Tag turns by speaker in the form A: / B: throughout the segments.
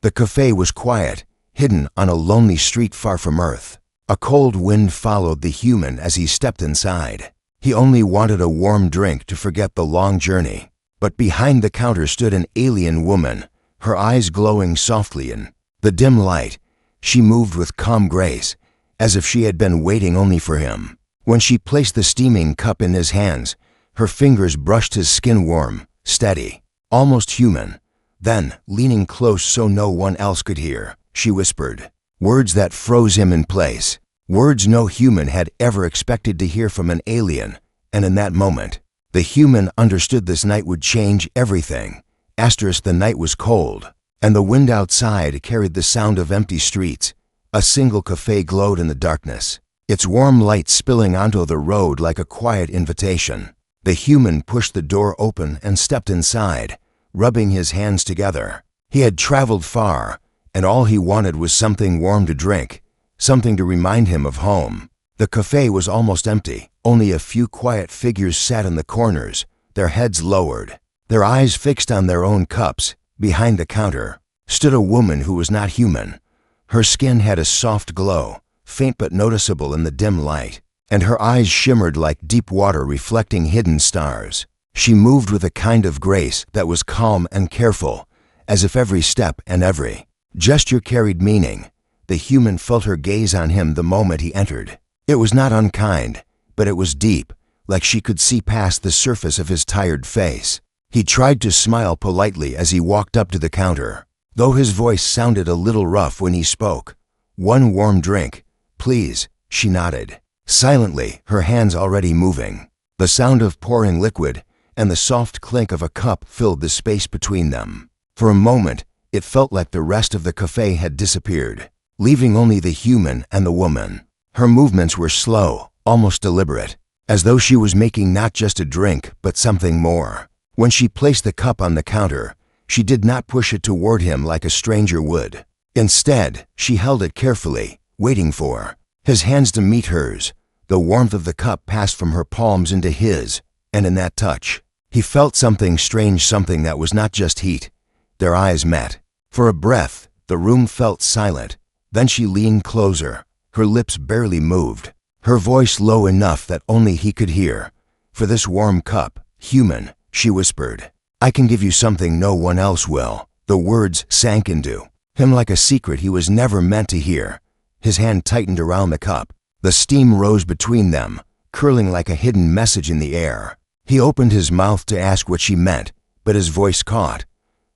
A: The cafe was quiet, hidden on a lonely street far from Earth. A cold wind followed the human as he stepped inside. He only wanted a warm drink to forget the long journey. But behind the counter stood an alien woman, her eyes glowing softly in the dim light. She moved with calm grace, as if she had been waiting only for him. When she placed the steaming cup in his hands, her fingers brushed his skin warm, steady, almost human. Then, leaning close so no one else could hear, she whispered, words that froze him in place, words no human had ever expected to hear from an alien, and in that moment, the human understood this night would change everything. The night was cold, and the wind outside carried the sound of empty streets. A single cafe glowed in the darkness, its warm light spilling onto the road like a quiet invitation. The human pushed the door open and stepped inside, rubbing his hands together. He had traveled far, and all he wanted was something warm to drink, something to remind him of home. The cafe was almost empty. Only a few quiet figures sat in the corners, their heads lowered, their eyes fixed on their own cups. Behind the counter stood a woman who was not human. Her skin had a soft glow, faint but noticeable in the dim light, and her eyes shimmered like deep water reflecting hidden stars. She moved with a kind of grace that was calm and careful, as if every step and every gesture carried meaning. The human felt her gaze on him the moment he entered. It was not unkind, but it was deep, like she could see past the surface of his tired face. He tried to smile politely as he walked up to the counter, though his voice sounded a little rough when he spoke. "One warm drink, please," she nodded, silently, her hands already moving. The sound of pouring liquid and the soft clink of a cup filled the space between them. For a moment, it felt like the rest of the cafe had disappeared, leaving only the human and the woman. Her movements were slow, almost deliberate, as though she was making not just a drink, but something more. When she placed the cup on the counter, she did not push it toward him like a stranger would. Instead, she held it carefully, waiting for his hands to meet hers. The warmth of the cup passed from her palms into his, and in that touch, he felt something strange, something that was not just heat. Their eyes met. For a breath, the room felt silent. Then she leaned closer. Her lips barely moved, her voice low enough that only he could hear. "For this warm cup, human," she whispered, "I can give you something no one else will." The words sank into him like a secret he was never meant to hear. His hand tightened around the cup. The steam rose between them, curling like a hidden message in the air. He opened his mouth to ask what she meant, but his voice caught.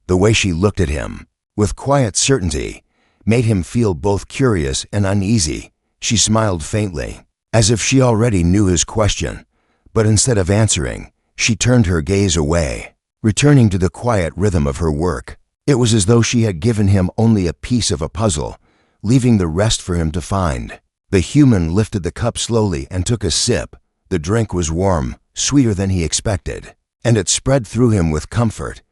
A: The way she looked at him, with quiet certainty, made him feel both curious and uneasy. She smiled faintly, as if she already knew his question, but instead of answering, she turned her gaze away, returning to the quiet rhythm of her work. It was as though she had given him only a piece of a puzzle, leaving the rest for him to find. The human lifted the cup slowly and took a sip. The drink was warm, sweeter than he expected, and it spread through him with comfort.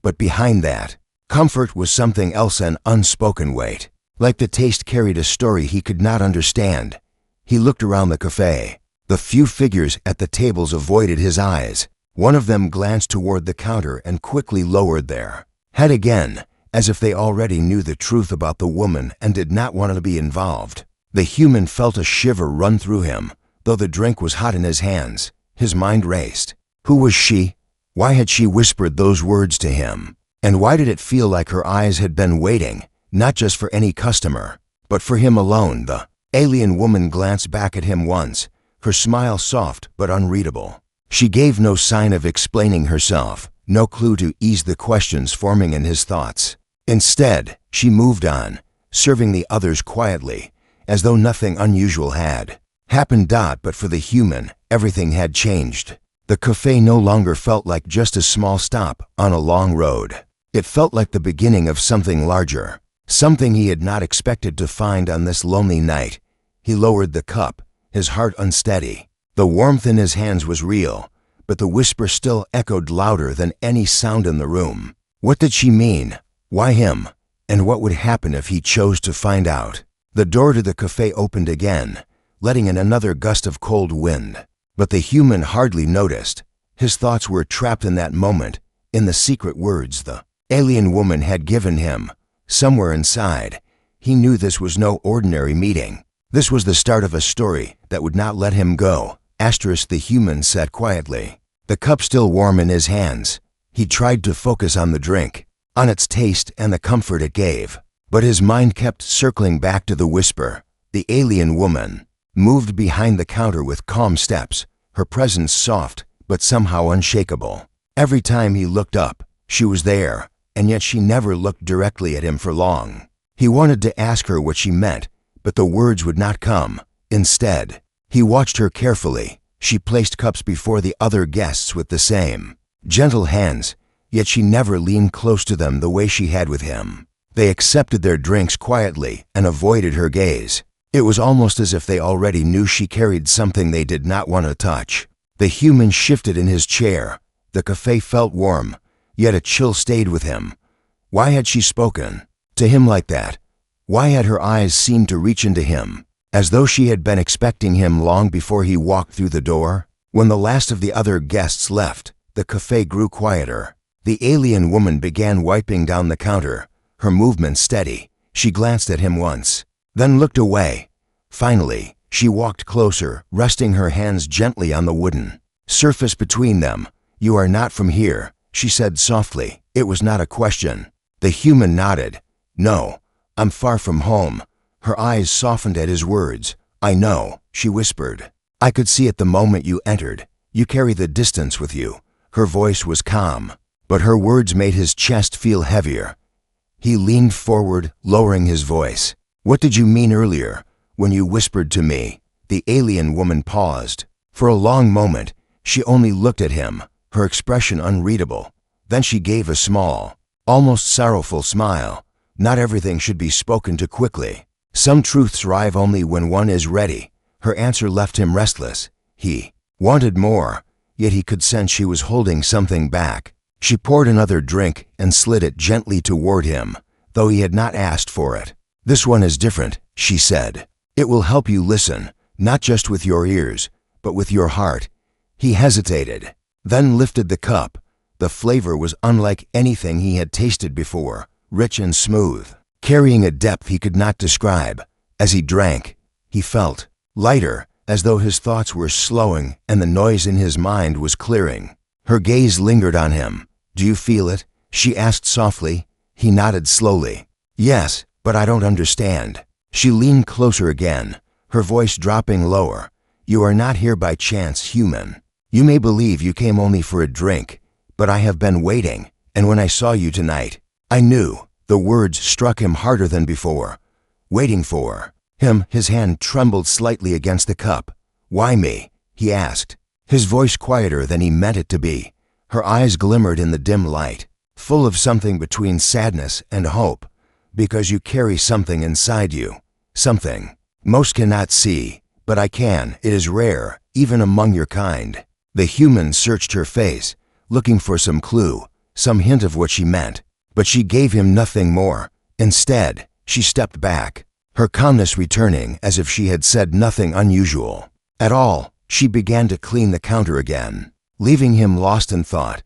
A: But behind that comfort was something else, an unspoken weight. Like the taste carried a story he could not understand. He looked around the cafe. The few figures at the tables avoided his eyes. One of them glanced toward the counter and quickly lowered their head again, as if they already knew the truth about the woman and did not want to be involved. The human felt a shiver run through him, though the drink was hot in his hands. His mind raced. Who was she? Why had she whispered those words to him? And why did it feel like her eyes had been waiting, not just for any customer, but for him alone? The alien woman glanced back at him once, her smile soft but unreadable. She gave no sign of explaining herself, no clue to ease the questions forming in his thoughts. Instead, she moved on, serving the others quietly, as though nothing unusual had happened. But for the human, everything had changed. The cafe no longer felt like just a small stop on a long road. It felt like the beginning of something larger, something he had not expected to find on this lonely night. He lowered the cup, his heart unsteady. The warmth in his hands was real, but the whisper still echoed louder than any sound in the room. What did she mean? Why him? And what would happen if he chose to find out? The door to the cafe opened again, letting in another gust of cold wind. But the human hardly noticed. His thoughts were trapped in that moment, in the secret words the alien woman had given him, somewhere inside, he knew this was no ordinary meeting. This was the start of a story that would not let him go. The human said quietly, the cup still warm in his hands. He tried to focus on the drink, on its taste and the comfort it gave. But his mind kept circling back to the whisper. The alien woman moved behind the counter with calm steps, her presence soft but somehow unshakable. Every time he looked up, she was there, and yet she never looked directly at him for long. He wanted to ask her what she meant, but the words would not come. Instead, he watched her carefully. She placed cups before the other guests with the same gentle hands, yet she never leaned close to them the way she had with him. They accepted their drinks quietly and avoided her gaze. It was almost as if they already knew she carried something they did not want to touch. The human shifted in his chair. The cafe felt warm, yet a chill stayed with him. Why had she spoken to him like that? Why had her eyes seemed to reach into him, as though she had been expecting him long before he walked through the door? When the last of the other guests left, the cafe grew quieter. The alien woman began wiping down the counter, her movements steady. She glanced at him once, then looked away. Finally, she walked closer, resting her hands gently on the wooden surface between them. You are not from here, she said softly. It was not a question. The human nodded. No, I'm far from home. Her eyes softened at his words. I know, she whispered. I could see it the moment you entered. You carry the distance with you. Her voice was calm, but her words made his chest feel heavier. He leaned forward, lowering his voice. What did you mean earlier, when you whispered to me? The alien woman paused. For a long moment, she only looked at him, her expression unreadable. Then she gave a small, almost sorrowful smile. Not everything should be spoken too quickly. Some truths arrive only when one is ready. Her answer left him restless. He wanted more, yet he could sense she was holding something back. She poured another drink and slid it gently toward him, though he had not asked for it. This one is different, she said. It will help you listen, not just with your ears, but with your heart. He hesitated, then lifted the cup. The flavor was unlike anything he had tasted before, rich and smooth, carrying a depth he could not describe. As he drank, he felt lighter, as though his thoughts were slowing and the noise in his mind was clearing. Her gaze lingered on him. Do you feel it? She asked softly. He nodded slowly. Yes, but I don't understand. She leaned closer again, her voice dropping lower. You are not here by chance, human. You may believe you came only for a drink, but I have been waiting, and when I saw you tonight, I knew. The words struck him harder than before. Waiting for him. His hand trembled slightly against the cup. Why me? He asked, his voice quieter than he meant it to be. Her eyes glimmered in the dim light, full of something between sadness and hope. Because you carry something inside you. Something most cannot see, but I can. It is rare, even among your kind. The human searched her face, looking for some clue, some hint of what she meant. But she gave him nothing more. Instead, she stepped back, her calmness returning as if she had said nothing unusual at all. She began to clean the counter again, leaving him lost in thought.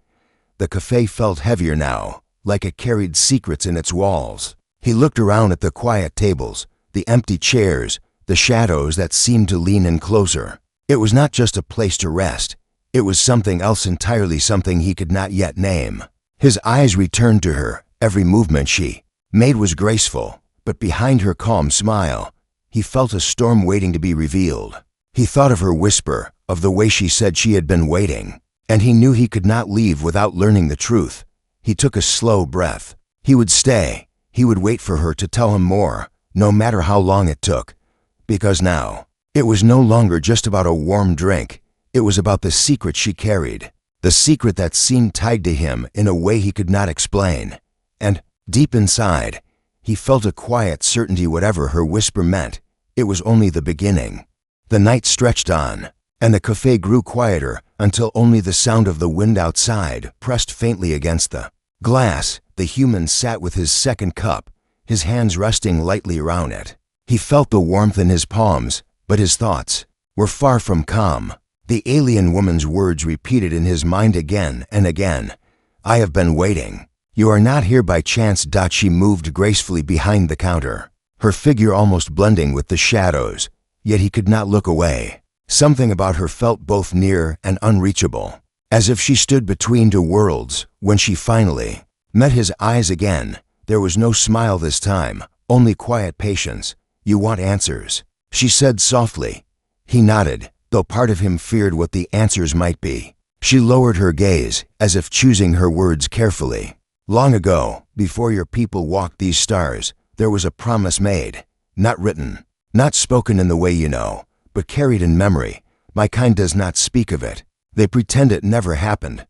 A: The cafe felt heavier now, like it carried secrets in its walls. He looked around at the quiet tables, the empty chairs, the shadows that seemed to lean in closer. It was not just a place to rest. It was something else entirely, something he could not yet name. His eyes returned to her. Every movement she made was graceful, but behind her calm smile, he felt a storm waiting to be revealed. He thought of her whisper, of the way she said she had been waiting, and he knew he could not leave without learning the truth. He took a slow breath. He would stay. He would wait for her to tell him more, no matter how long it took. Because now, it was no longer just about a warm drink. It was about the secret she carried, the secret that seemed tied to him in a way he could not explain. And, deep inside, he felt a quiet certainty whatever her whisper meant, it was only the beginning. The night stretched on, and the cafe grew quieter until only the sound of the wind outside pressed faintly against the glass. The human sat with his second cup, his hands resting lightly around it. He felt the warmth in his palms, but his thoughts were far from calm. The alien woman's words repeated in his mind again and again. I have been waiting. You are not here by chance. She moved gracefully behind the counter, her figure almost blending with the shadows, yet he could not look away. Something about her felt both near and unreachable, as if she stood between two worlds. When she finally met his eyes again, there was no smile this time, only quiet patience. "You want answers," she said softly. He nodded, though part of him feared what the answers might be. She lowered her gaze, as if choosing her words carefully. "Long ago, before your people walked these stars, there was a promise made, not written, not spoken in the way you know, but carried in memory. My kind does not speak of it. They pretend it never happened.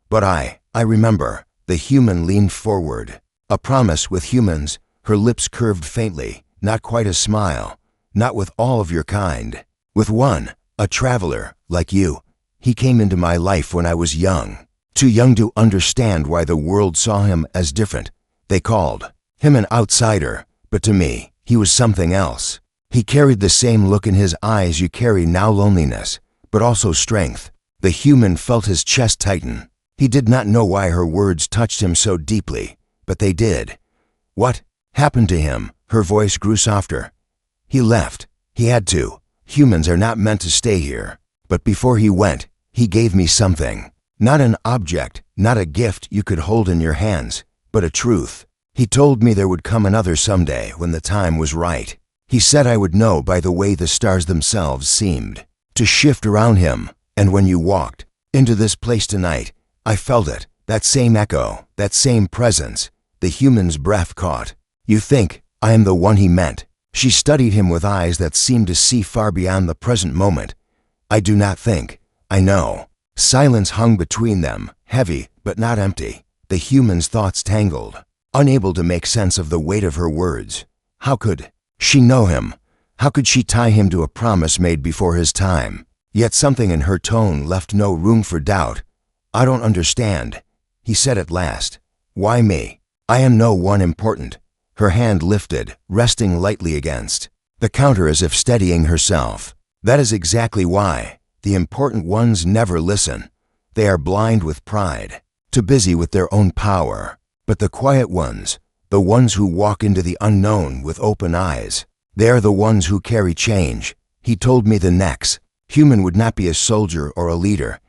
A: But I remember." The human leaned forward. "A promise with humans," her lips curved faintly, "not quite a smile, not with all of your kind. With one, a traveler, like you. He came into my life when I was young, too young to understand why the world saw him as different. They called him an outsider, but to me, he was something else. He carried the same look in his eyes you carry now, loneliness, but also strength." The human felt his chest tighten. He did not know why her words touched him so deeply, but they did. "What happened to him?" Her voice grew softer. "He left. He had to. Humans are not meant to stay here. But before he went, he gave me something. Not an object, not a gift you could hold in your hands, but a truth. He told me there would come another someday when the time was right. He said I would know by the way the stars themselves seemed to shift around him. And when you walked into this place tonight, I felt it, that same echo, that same presence." The human's breath caught. "You think I am the one he meant?" She studied him with eyes that seemed to see far beyond the present moment. "I do not think. I know." Silence hung between them, heavy but not empty. The human's thoughts tangled, unable to make sense of the weight of her words. How could she know him? How could she tie him to a promise made before his time? Yet something in her tone left no room for doubt. "I don't understand," he said at last. "Why me? I am no one important." Her hand lifted, resting lightly against the counter as if steadying herself. "That is exactly why. The important ones never listen. They are blind with pride, too busy with their own power. But the quiet ones, the ones who walk into the unknown with open eyes, they are the ones who carry change." He told me the next human would not be a soldier or a leader.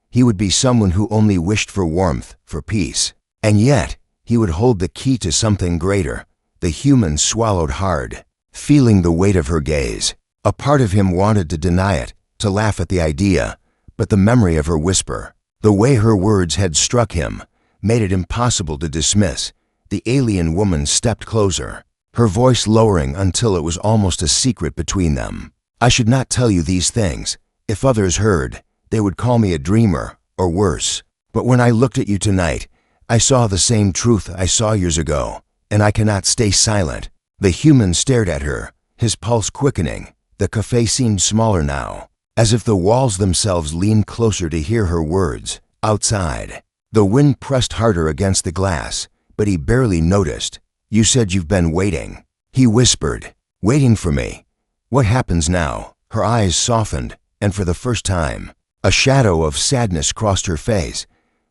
A: He would be someone who only wished for warmth, for peace. And yet, he would hold the key to something greater. The human swallowed hard, feeling the weight of her gaze. A part of him wanted to deny it, to laugh at the idea, but the memory of her whisper, the way her words had struck him, made it impossible to dismiss. The alien woman stepped closer, her voice lowering until it was almost a secret between them. "I should not tell you these things. If others heard, they would call me a dreamer, or worse. But when I looked at you tonight, I saw the same truth I saw years ago, and I cannot stay silent." The human stared at her, his pulse quickening. The cafe seemed smaller now, as if the walls themselves leaned closer to hear her words. Outside, the wind pressed harder against the glass, but he barely noticed. "You said you've been waiting," he whispered. "Waiting for me. What happens now?" Her eyes softened, and for the first time, a shadow of sadness crossed her face.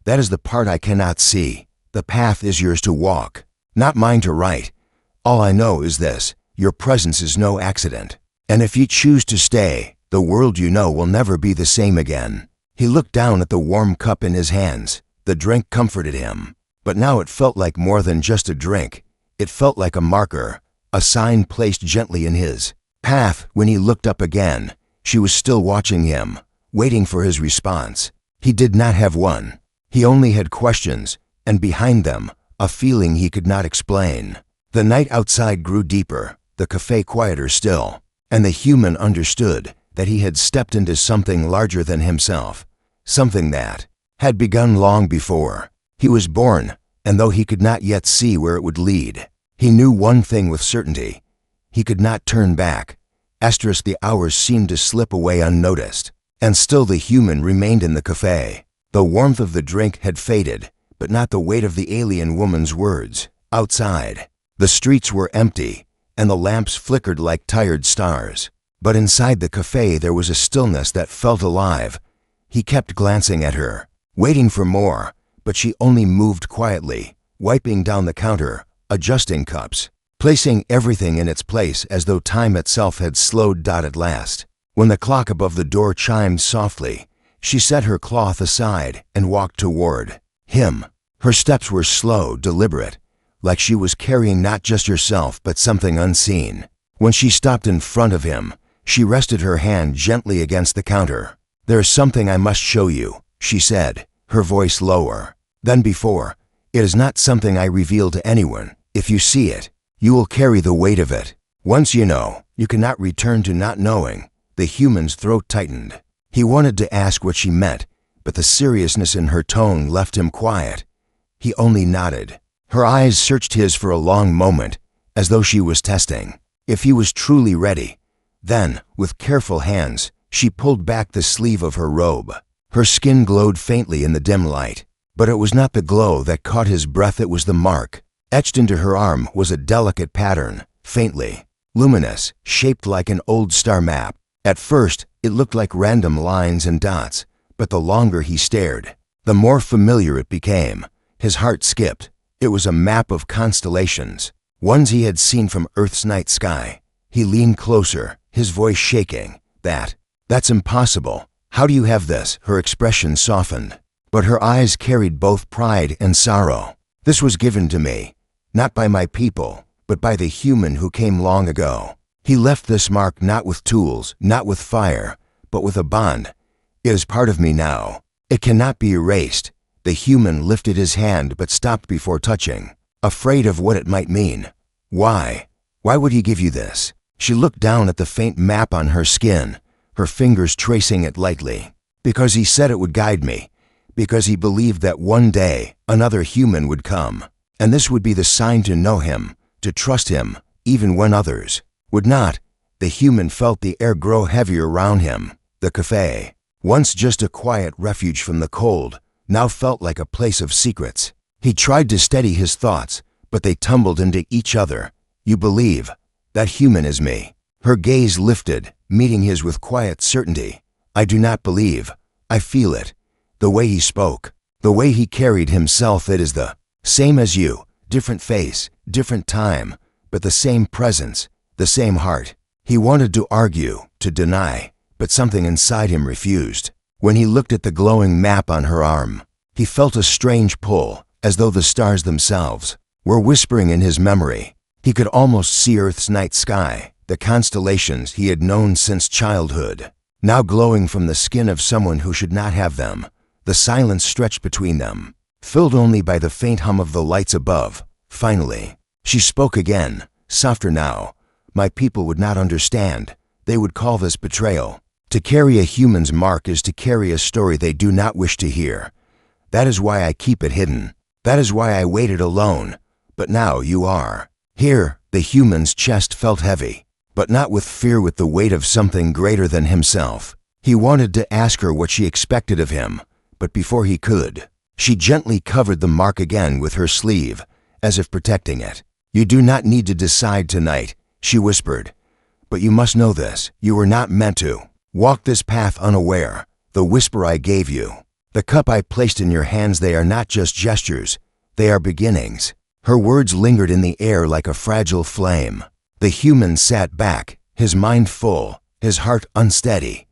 A: "That is the part I cannot see. The path is yours to walk, not mine to write. All I know is this: your presence is no accident. And if you choose to stay, the world you know will never be the same again." He looked down at the warm cup in his hands. The drink comforted him, but now it felt like more than just a drink. It felt like a marker, a sign placed gently in his path. When he looked up again, she was still watching him, waiting for his response. He did not have one. He only had questions, and behind them, a feeling he could not explain. The night outside grew deeper, the cafe quieter still, and the human understood that he had stepped into something larger than himself, something that had begun long before he was born. And though he could not yet see where it would lead, he knew one thing with certainty: he could not turn back. The hours seemed to slip away unnoticed, and still the human remained in the cafe. The warmth of the drink had faded, but not the weight of the alien woman's words. Outside, the streets were empty, and the lamps flickered like tired stars. But inside the cafe there was a stillness that felt alive. He kept glancing at her, waiting for more, but she only moved quietly, wiping down the counter, adjusting cups, placing everything in its place as though time itself had slowed down at last. When the clock above the door chimed softly, she set her cloth aside and walked toward him. Her steps were slow, deliberate, like she was carrying not just herself but something unseen. When she stopped in front of him, she rested her hand gently against the counter. "There's something I must show you," she said, her voice lower than before. "It is not something I reveal to anyone. If you see it, you will carry the weight of it. Once you know, you cannot return to not knowing." The human's throat tightened. He wanted to ask what she meant, but the seriousness in her tone left him quiet. He only nodded. Her eyes searched his for a long moment, as though she was testing if he was truly ready. Then, with careful hands, she pulled back the sleeve of her robe. Her skin glowed faintly in the dim light, but it was not the glow that caught his breath, it was the mark. Etched into her arm was a delicate pattern, faintly luminous, shaped like an old star map. At first, it looked like random lines and dots, but the longer he stared, the more familiar it became. His heart skipped. It was a map of constellations, ones he had seen from Earth's night sky. He leaned closer, his voice shaking. That's impossible. How do you have this?" Her expression softened, but her eyes carried both pride and sorrow. "This was given to me, not by my people, but by the human who came long ago. He left this mark not with tools, not with fire, but with a bond. It is part of me now. It cannot be erased." The human lifted his hand but stopped before touching, afraid of what it might mean. Why would he give you this?" She looked down at the faint map on her skin, her fingers tracing it lightly. "Because he said it would guide me. Because he believed that one day another human would come, and this would be the sign to know him, to trust him, even when others would not." The human felt the air grow heavier around him. The cafe, once just a quiet refuge from the cold, now felt like a place of secrets. He tried to steady his thoughts, but they tumbled into each other. "You believe that human is me?" Her gaze lifted, meeting his with quiet certainty. "I do not believe. I feel it." The way he spoke, the way he carried himself, it is the same as you. Different face, different time, but the same presence, the same heart. He wanted to argue, to deny, but something inside him refused. When he looked at the glowing map on her arm, he felt a strange pull, as though the stars themselves were whispering in his memory. He could almost see Earth's night sky, the constellations he had known since childhood, now glowing from the skin of someone who should not have them. The silence stretched between them, filled only by the faint hum of the lights above. Finally, she spoke again, softer now. "My people would not understand. They would call this betrayal. To carry a human's mark is to carry a story they do not wish to hear. That is why I keep it hidden. That is why I waited alone. But now you are here." The human's chest felt heavy, but not with fear, with the weight of something greater than himself. He wanted to ask her what she expected of him, but before he could, she gently covered the mark again with her sleeve, as if protecting it. "You do not need to decide tonight," she whispered. "But you must know this. You were not meant to walk this path unaware. The whisper I gave you, the cup I placed in your hands, they are not just gestures. They are beginnings." Her words lingered in the air like a fragile flame. The human sat back, his mind full, his heart unsteady.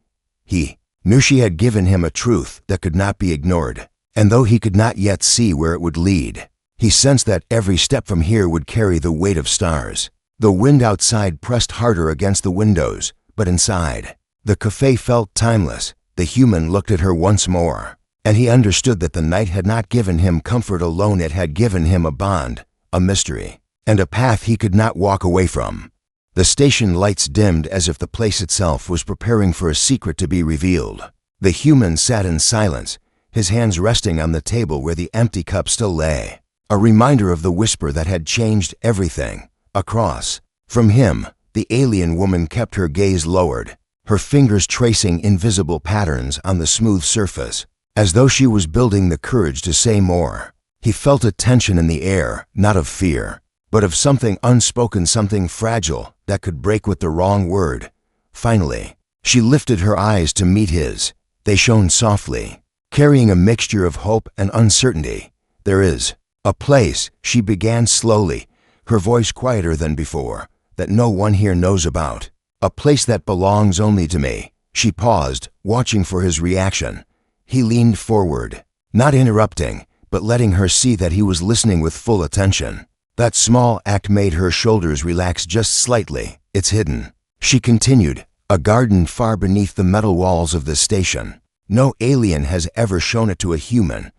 A: He knew she had given him a truth that could not be ignored, and though he could not yet see where it would lead, he sensed that every step from here would carry the weight of stars. The wind outside pressed harder against the windows, but inside, the cafe felt timeless. The human looked at her once more, and he understood that the night had not given him comfort alone, it had given him a bond, a mystery, and a path he could not walk away from. The station lights dimmed as if the place itself was preparing for a secret to be revealed. The human sat in silence, his hands resting on the table where the empty cup still lay, a reminder of the whisper that had changed everything. Across from him, the alien woman kept her gaze lowered, her fingers tracing invisible patterns on the smooth surface, as though she was building the courage to say more. He felt a tension in the air, not of fear, but of something unspoken, something fragile that could break with the wrong word. Finally, she lifted her eyes to meet his. They shone softly, carrying a mixture of hope and uncertainty. "There is A place, she began slowly, her voice quieter than before, that no one here knows about. A place that belongs only to me. She paused, watching for his reaction. He leaned forward, not interrupting, but letting her see that he was listening with full attention. That small act made her shoulders relax just slightly. It's hidden. She continued, a garden far beneath the metal walls of this station. No alien has ever shown it to a human,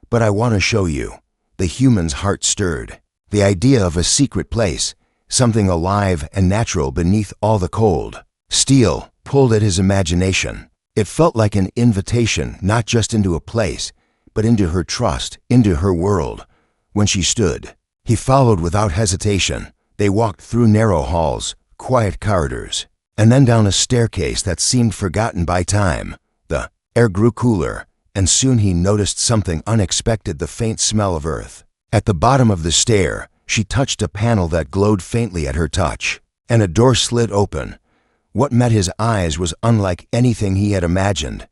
A: but I want to show you. The human's heart stirred. The idea of a secret place, something alive and natural beneath all the cold steel, pulled at his imagination. It felt like an invitation not just into a place, but into her trust, into her world. When she stood, he followed without hesitation. They walked through narrow halls, quiet corridors, and then down a staircase that seemed forgotten by time. The air grew cooler, and soon he noticed something unexpected, the faint smell of earth. At the bottom of the stair, she touched a panel that glowed faintly at her touch, and a door slid open. What met his eyes was unlike anything he had imagined.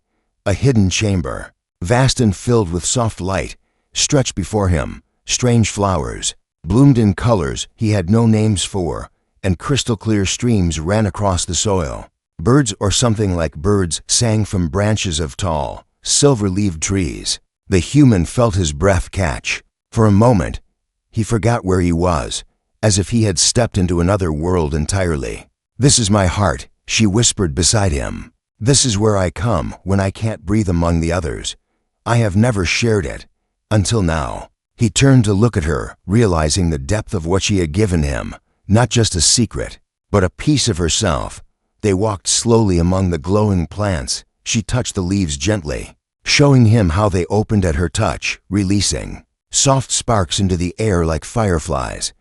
A: A hidden chamber, vast and filled with soft light, stretched before him. Strange flowers bloomed in colors he had no names for, and crystal-clear streams ran across the soil. Birds, or something like birds, sang from branches of tall, silver-leaved trees. The human felt his breath catch. For a moment, he forgot where he was, as if he had stepped into another world entirely. "This is my heart," she whispered beside him. "This is where I come when I can't breathe among the others. I have never shared it, until now." He turned to look at her, realizing the depth of what she had given him, not just a secret, but a piece of herself. They walked slowly among the glowing plants. She touched the leaves gently, showing him how they opened at her touch, releasing soft sparks into the air like fireflies.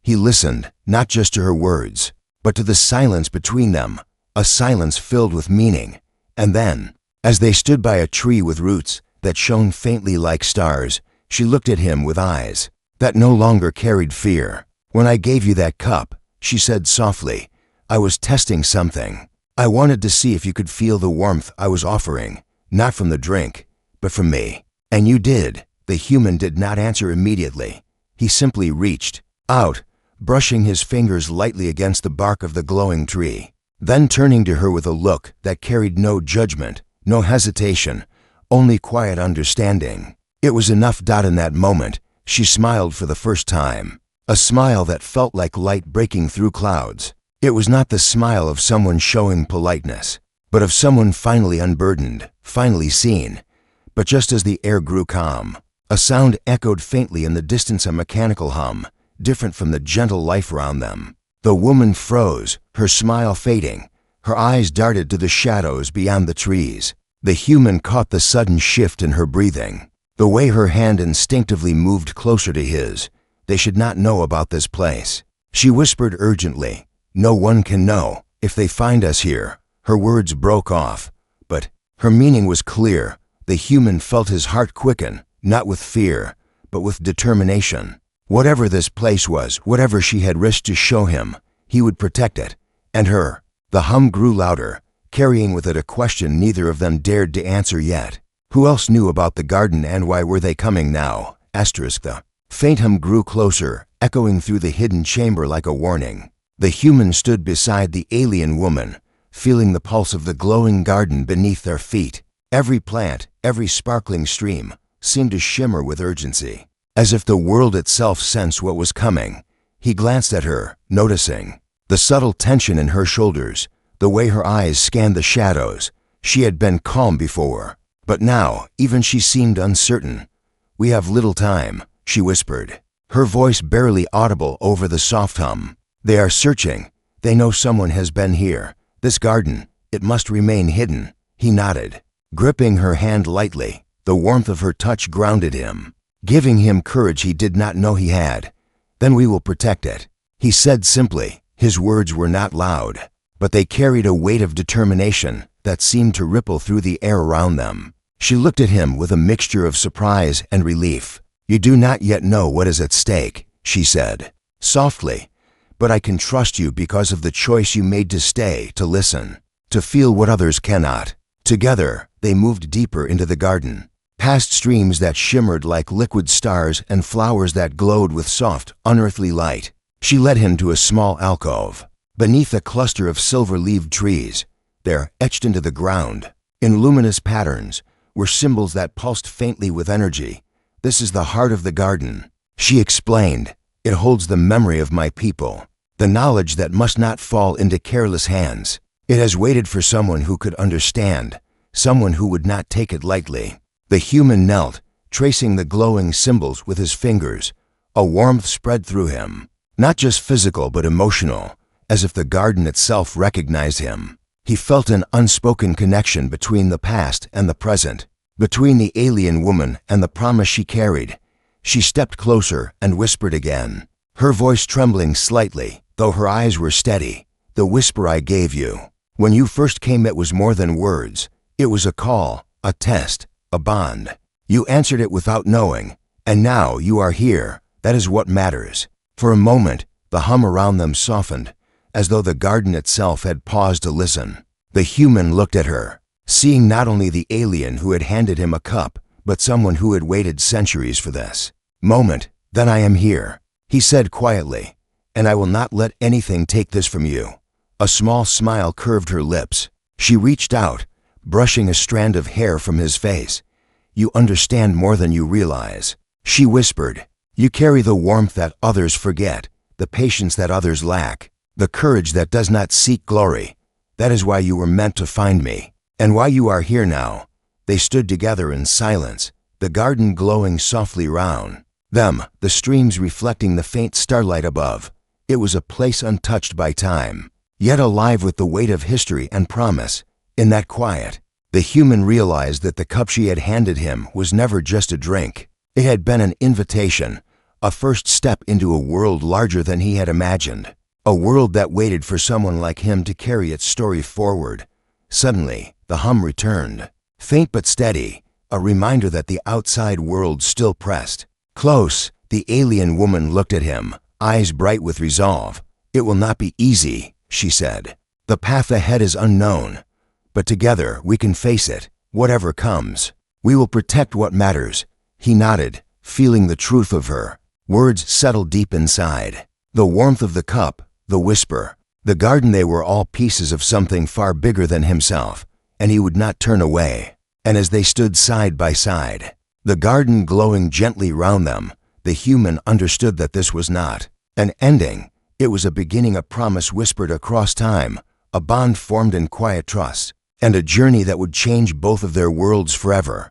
A: He listened, not just to her words, but to the silence between them, a silence filled with meaning. And then, as they stood by a tree with roots that shone faintly like stars, she looked at him with eyes that no longer carried fear. "When I gave you that cup," she said softly, "I was testing something. I wanted to see if you could feel the warmth I was offering, not from the drink, but from me. And you did." The human did not answer immediately. He simply reached out, brushing his fingers lightly against the bark of the glowing tree. Then turning to her with a look that carried no judgment, no hesitation, only quiet understanding. It was enough. In that moment, she smiled for the first time. A smile that felt like light breaking through clouds. It was not the smile of someone showing politeness, but of someone finally unburdened, finally seen. But just as the air grew calm, a sound echoed faintly in the distance, a mechanical hum, different from the gentle life around them. The woman froze, her smile fading. Her eyes darted to the shadows beyond the trees. The human caught the sudden shift in her breathing, the way her hand instinctively moved closer to his. They should not know about this place. She whispered urgently, "No one can know if they find us here." Her words broke off, but her meaning was clear. The human felt his heart quicken, not with fear, but with determination. Whatever this place was, whatever she had risked to show him, he would protect it. And her. The hum grew louder, carrying with it a question neither of them dared to answer yet. Who else knew about the garden, and why were they coming now? The faint hum grew closer, echoing through the hidden chamber like a warning. The human stood beside the alien woman, feeling the pulse of the glowing garden beneath their feet. Every plant, every sparkling stream, seemed to shimmer with urgency, as if the world itself sensed what was coming. He glanced at her, noticing the subtle tension in her shoulders, the way her eyes scanned the shadows. She had been calm before, but now even she seemed uncertain. "We have little time," she whispered, her voice barely audible over the soft hum. "They are searching. They know someone has been here. This garden, it must remain hidden." He nodded, gripping her hand lightly. The warmth of her touch grounded him, giving him courage he did not know he had. "Then we will protect it," he said simply. His words were not loud, but they carried a weight of determination that seemed to ripple through the air around them. She looked at him with a mixture of surprise and relief. "You do not yet know what is at stake," she said, softly, "but I can trust you because of the choice you made to stay, to listen, to feel what others cannot." Together, they moved deeper into the garden, past streams that shimmered like liquid stars and flowers that glowed with soft, unearthly light. She led him to a small alcove, beneath a cluster of silver-leaved trees. There, etched into the ground, in luminous patterns, were symbols that pulsed faintly with energy. "This is the heart of the garden," she explained. "It holds the memory of my people, the knowledge that must not fall into careless hands. It has waited for someone who could understand, someone who would not take it lightly." The human knelt, tracing the glowing symbols with his fingers. A warmth spread through him, not just physical but emotional, as if the garden itself recognized him. He felt an unspoken connection between the past and the present, between the alien woman and the promise she carried. She stepped closer and whispered again, her voice trembling slightly, though her eyes were steady. "The whisper I gave you. When you first came, it was more than words. It was a call, a test, a bond. You answered it without knowing, and now you are here. That is what matters." For a moment, the hum around them softened, as though the garden itself had paused to listen. The human looked at her, seeing not only the alien who had handed him a cup, but someone who had waited centuries for this moment. "Then I am here," he said quietly, "and I will not let anything take this from you." A small smile curved her lips. She reached out, brushing a strand of hair from his face. "You understand more than you realize," she whispered. "You carry the warmth that others forget, the patience that others lack, the courage that does not seek glory. That is why you were meant to find me, and why you are here now." They stood together in silence, the garden glowing softly round them, the streams reflecting the faint starlight above. It was a place untouched by time, yet alive with the weight of history and promise. In that quiet, the human realized that the cup she had handed him was never just a drink. It had been an invitation, a first step into a world larger than he had imagined. A world that waited for someone like him to carry its story forward. Suddenly, the hum returned, faint but steady, a reminder that the outside world still pressed close. The alien woman looked at him, eyes bright with resolve. "It will not be easy," she said. "The path ahead is unknown, but together we can face it, whatever comes. We will protect what matters." He nodded, feeling the truth of her words settle deep inside. The warmth of the cup, the whisper, the garden, they were all pieces of something far bigger than himself, and he would not turn away. And as they stood side by side, the garden glowing gently round them, the human understood that this was not an ending. It was a beginning, a promise whispered across time, a bond formed in quiet trust, and a journey that would change both of their worlds forever.